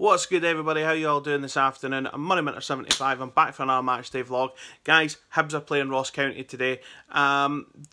What's good, everybody? How you all doing this afternoon? I'm Moneyminter75. I'm back for another matchday vlog. Guys, Hibs are playing Ross County today.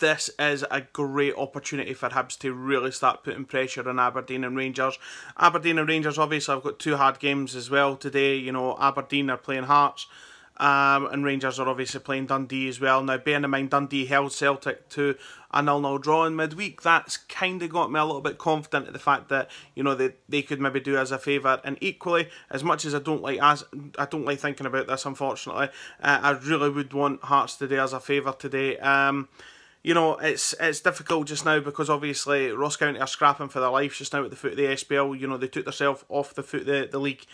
This is a great opportunity for Hibs to really start putting pressure on Aberdeen and Rangers. Aberdeen and Rangers, obviously, I've got two hard games as well today. You know, Aberdeen are playing Hearts. And Rangers are obviously playing Dundee as well. Now, bearing in mind Dundee held Celtic to a 0-0 draw in midweek, that's kind of got me a little bit confident at the fact that, you know, they could maybe do us a favour. And equally, as much as I don't like thinking about this, unfortunately, I really would want Hearts to do us a favour today. You know, it's difficult just now because obviously Ross County are scrapping for their life just now at the foot of the SPL. You know, they took themselves off the foot of the league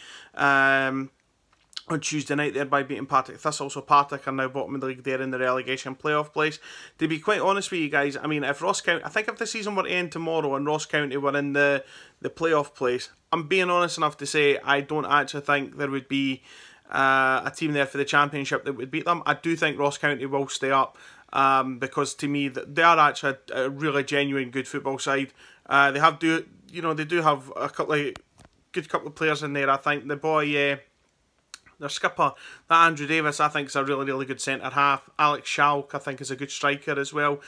on Tuesday night there by beating Partick Thistle, so Partick are now bottom of the league there in the relegation playoff place. To be quite honest with you guys, I mean, if Ross County, I think if the season were to end tomorrow and Ross County were in the playoff place, I'm being honest enough to say I don't actually think there would be a team there for the championship that would beat them. I do think Ross County will stay up because to me they are actually a really genuine good football side. They do have a good couple of players in there. I think the boy. Their skipper, that Andrew Davis, I think is a really good centre half. Alex Schalk, I think, is a good striker as well.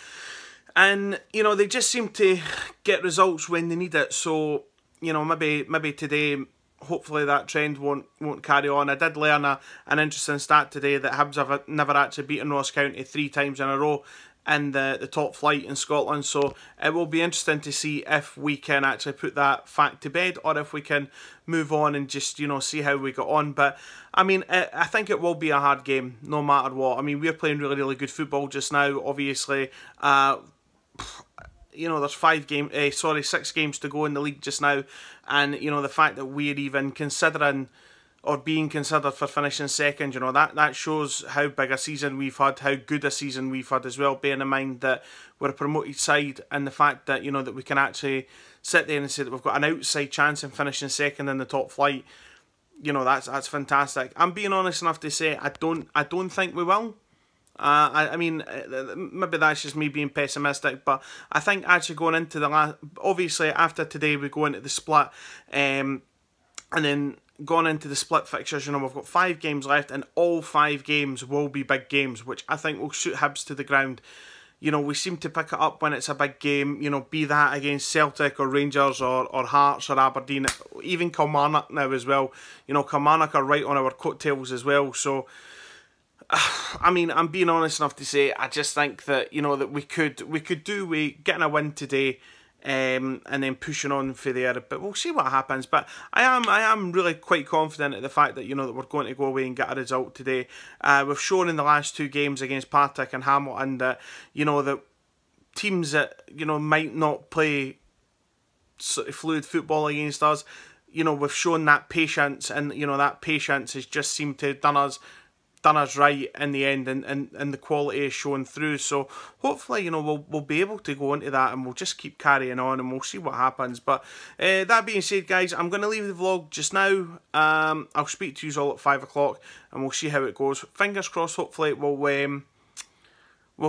And, you know, they just seem to get results when they need it. So, you know, maybe today, hopefully that trend won't carry on. I did learn an interesting stat today that Hibs have never actually beaten Ross County 3 times in a row in the top flight in Scotland, so it will be interesting to see if we can actually put that fact to bed or if we can move on and just, you know, see how we got on. But I mean, I think it will be a hard game no matter what. I mean, we're playing really good football just now. Obviously, you know, there's 6 games to go in the league just now, and you know, the fact that we're even considering or being considered for finishing second, you know, that shows how big a season we've had, how good a season we've had as well, bearing in mind that we're a promoted side, and the fact that, you know, that we can actually sit there and say that we've got an outside chance in finishing second in the top flight. You know, that's fantastic. I'm being honest enough to say I don't think we will. I mean, maybe that's just me being pessimistic, but I think actually going into the last, obviously after today we go into the split, and then gone into the split fixtures, you know, we've got 5 games left, and all 5 games will be big games, which I think will suit Hibs to the ground. You know, we seem to pick it up when it's a big game, you know, be that against Celtic or Rangers or Hearts or Aberdeen, even Kilmarnock now as well. You know, Kilmarnock are right on our coattails as well, so I mean, I'm being honest enough to say I just think that, you know, that we could do getting a win today. And then pushing on for there, but we'll see what happens. But I am really quite confident at the fact that, you know, that we're going to go away and get a result today. We've shown in the last 2 games against Partick and Hamilton that, you know, that teams that, you know, might not play sort of fluid football against us, you know, we've shown that patience, and you know, that patience has just seemed to have done us right in the end, and the quality is showing through. So hopefully, you know, we'll be able to go into that, and we'll just keep carrying on, and we'll see what happens. But that being said, guys, I'm going to leave the vlog just now. I'll speak to you all at 5 o'clock, and we'll see how it goes. Fingers crossed, hopefully we'll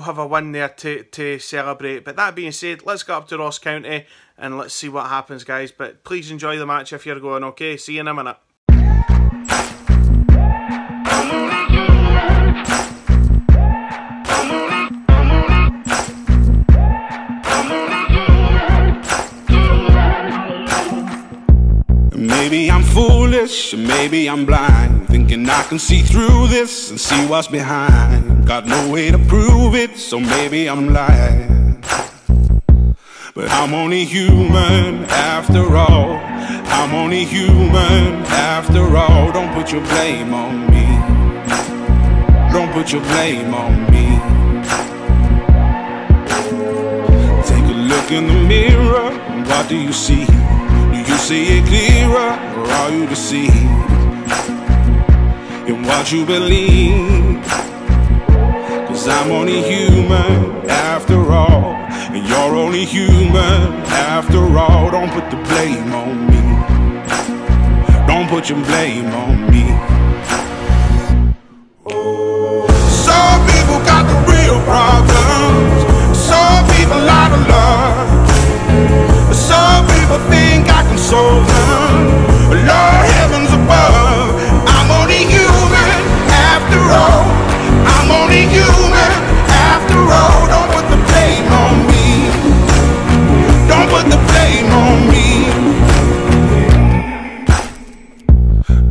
have a win there to celebrate. But that being said, let's get up to Ross County and let's see what happens, guys. But please enjoy the match if you're going. Okay, see you in a minute. Maybe I'm foolish, or maybe I'm blind, thinking I can see through this and see what's behind. Got no way to prove it, so maybe I'm lying. But I'm only human after all. I'm only human after all. Don't put your blame on me. Don't put your blame on me. Take a look in the mirror, what do you see? You see it clearer, or are you deceived in what you believe? 'Cause I'm only human after all, and you're only human after all. Don't put the blame on me. Don't put your blame on me. Some people got the real problems. Some people out of love. Some people think I can solve them. Lord heavens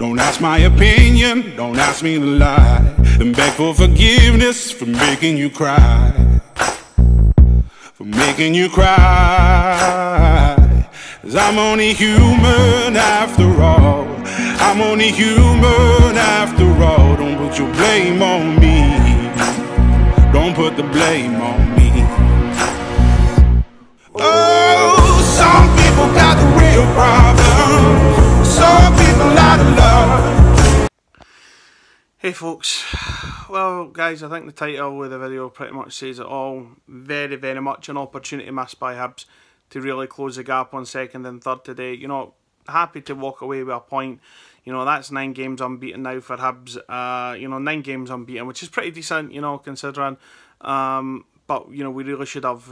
Don't ask my opinion, don't ask me to lie. Then beg for forgiveness for making you cry. For making you cry. 'Cause I'm only human after all. I'm only human after all. Don't put your blame on me. Don't put the blame on me. Oh, some people got the real problem. Some people out of love. Hey folks, well guys, I think the title of the video pretty much says it all. Very, very much an opportunity missed by Hibs to really close the gap on second and third today. You know, happy to walk away with a point. You know, that's 9 games unbeaten now for Hibs. You know, 9 games unbeaten, which is pretty decent, you know, considering. But, you know, we really should have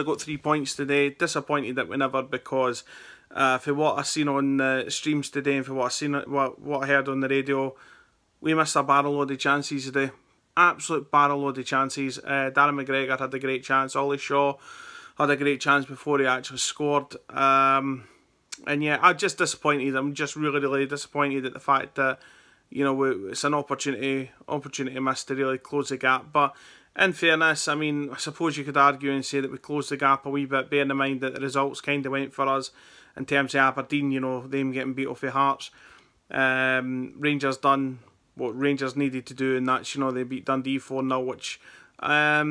got 3 points today. Disappointed that we never, because for what I seen on the streams today and for what I seen, what I heard on the radio, we missed a barrel load of chances today. Absolute barrel load of chances. Darren McGregor had a great chance. Ollie Shaw had a great chance before he actually scored. And yeah, I'm just disappointed. I'm just really, really disappointed at the fact that, you know, it's an opportunity missed to really close the gap. But in fairness, I mean, I suppose you could argue and say that we closed the gap a wee bit, bearing in mind that the results kind of went for us in terms of Aberdeen, you know, them getting beat off the Hearts. Rangers done what Rangers needed to do, and that's, you know, they beat Dundee 4-0, which I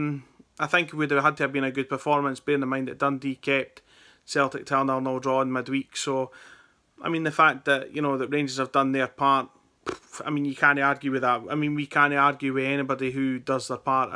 think it would have had to have been a good performance, bearing in mind that Dundee kept Celtic to a 0-0 draw in midweek. So, I mean, the fact that, you know, that Rangers have done their part, I mean, you can't argue with that. I mean, we can't argue with anybody who does their part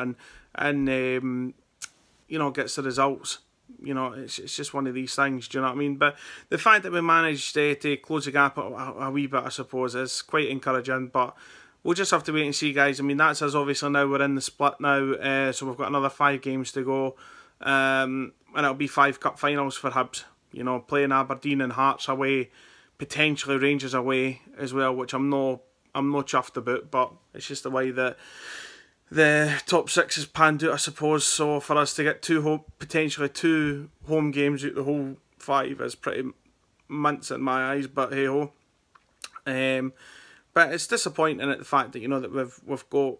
and you know, gets the results. You know, it's just one of these things, do you know what I mean? But the fact that we managed to close the gap a wee bit, I suppose, is quite encouraging. But we'll just have to wait and see, guys. I mean, that's us, obviously. Now we're in the split now, so we've got another 5 games to go. And it'll be 5 cup finals for Hibs. You know, playing Aberdeen and Hearts away, potentially Rangers away as well, which I'm no chuffed about, but it's just the way that the top 6 is panned out, I suppose. So for us to get potentially two home games out the whole 5 is pretty mince in my eyes, but hey ho. But it's disappointing at the fact that, you know, that we've got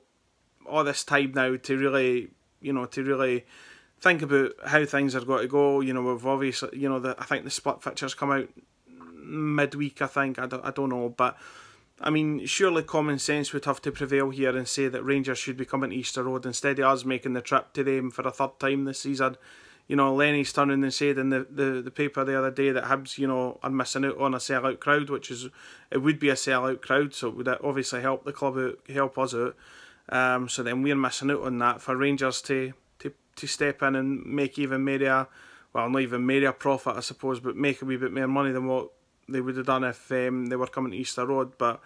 all this time now to really, you know, think about how things are going to go. You know, we've obviously, you know, I think the split fixtures come out midweek, I think. I don't know, but I mean, surely common sense would have to prevail here and say that Rangers should be coming to Easter Road instead of us making the trip to them for a 3rd time this season. You know, Lenny's turning and said in the paper the other day that Hibs, you know, are missing out on a sellout crowd, which is, it would be a sellout crowd, so it would obviously help the club out, help us out. So then we're missing out on that for Rangers to step in and make even more, well, not even more profit, I suppose, but make a wee bit more money than what they would have done if they were coming to Easter Road. But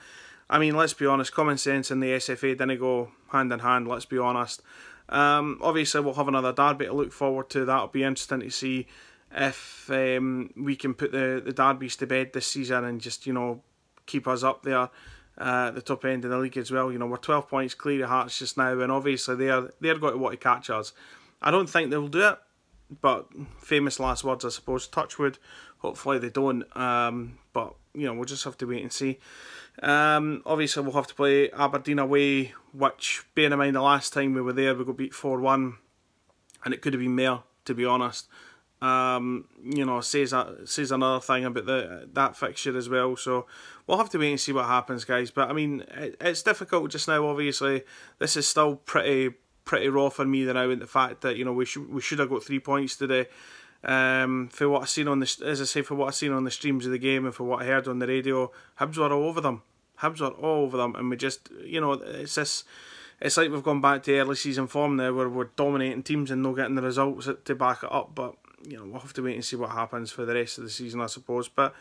I mean, let's be honest, common sense and the SFA didn't go hand in hand, let's be honest. Obviously we'll have another derby to look forward to. That'll be interesting to see if we can put the derbies to bed this season and just, you know, keep us up there at the top end of the league as well. You know, we're 12 points clear of Hearts just now, and obviously they're going to want to catch us. I don't think they'll do it, but famous last words, I suppose. Touch wood. Hopefully they don't. But, you know, we'll just have to wait and see. Obviously, we'll have to play Aberdeen away, which, bearing in mind the last time we were there, we got beat 4-1. And it could have been more, to be honest. You know, says another thing about that fixture as well. So we'll have to wait and see what happens, guys. But, I mean, it's difficult just now, obviously. This is still pretty raw for me now, in the fact that, you know, we should have got 3 points today. For what I seen on the, as I say, for what I seen on the streams of the game and for what I heard on the radio, Hibs were all over them. Hibs were all over them, and we just, you know, it's like we've gone back to early season form now, where we're dominating teams and not getting the results to back it up. But, you know, we'll have to wait and see what happens for the rest of the season, I suppose. But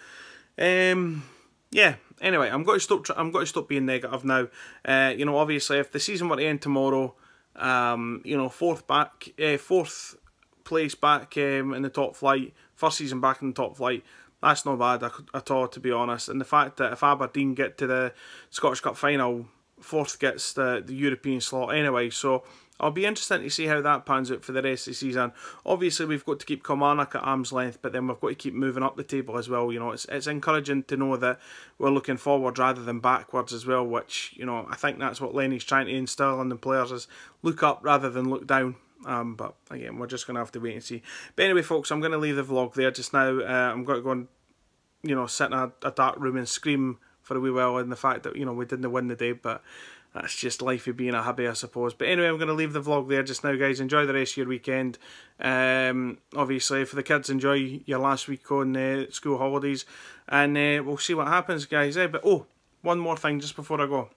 yeah. Anyway, I'm going to stop being negative now. You know, obviously, if the season were to end tomorrow, you know, fourth place back in the top flight, first season back in the top flight, that's not bad at all, to be honest. And the fact that if Aberdeen get to the Scottish Cup final, 4th gets the European slot anyway, so I'll be interested to see how that pans out for the rest of the season. Obviously, we've got to keep Kilmarnock at arm's length, but then we've got to keep moving up the table as well. You know, it's encouraging to know that we're looking forward rather than backwards as well, which, you know, I think that's what Lenny's trying to instill in the players, is look up rather than look down. But again, we're just going to have to wait and see. But anyway, folks, I'm going to leave the vlog there just now. I'm going to go and, you know, sit in a dark room and scream for a wee while in the fact that, you know, we didn't win the day, but that's just life of being a hubby, I suppose. But anyway, I'm going to leave the vlog there just now, guys. Enjoy the rest of your weekend. Obviously, for the kids, enjoy your last week on school holidays, and we'll see what happens, guys. But oh, one more thing just before I go.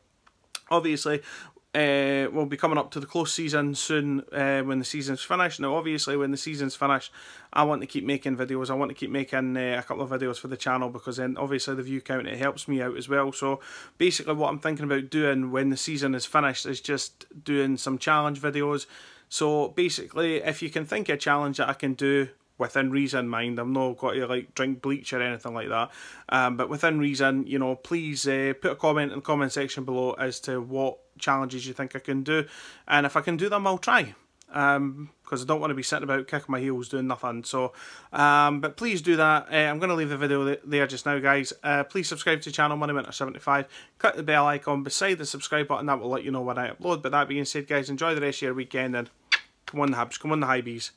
Obviously, we'll be coming up to the close season soon when the season's finished. Now, obviously, when the season's finished, I want to keep making videos. I want to keep making a couple of videos for the channel, because then obviously the view count, it helps me out as well. So basically what I'm thinking about doing when the season is finished is just doing some challenge videos. So basically, if you can think of a challenge that I can do within reason, mind, I'm not got to like drink bleach or anything like that, but within reason, you know, please put a comment in the comment section below as to what challenges you think I can do, and if I can do them, I'll try, because I don't want to be sitting about kicking my heels doing nothing. So but please do that. I'm going to leave the video there just now, guys. Please subscribe to the channel, MoneyMinter75, click the bell icon beside the subscribe button, that will let you know when I upload. But that being said, guys, enjoy the rest of your weekend, and come on the Hibs, come on the Hibs.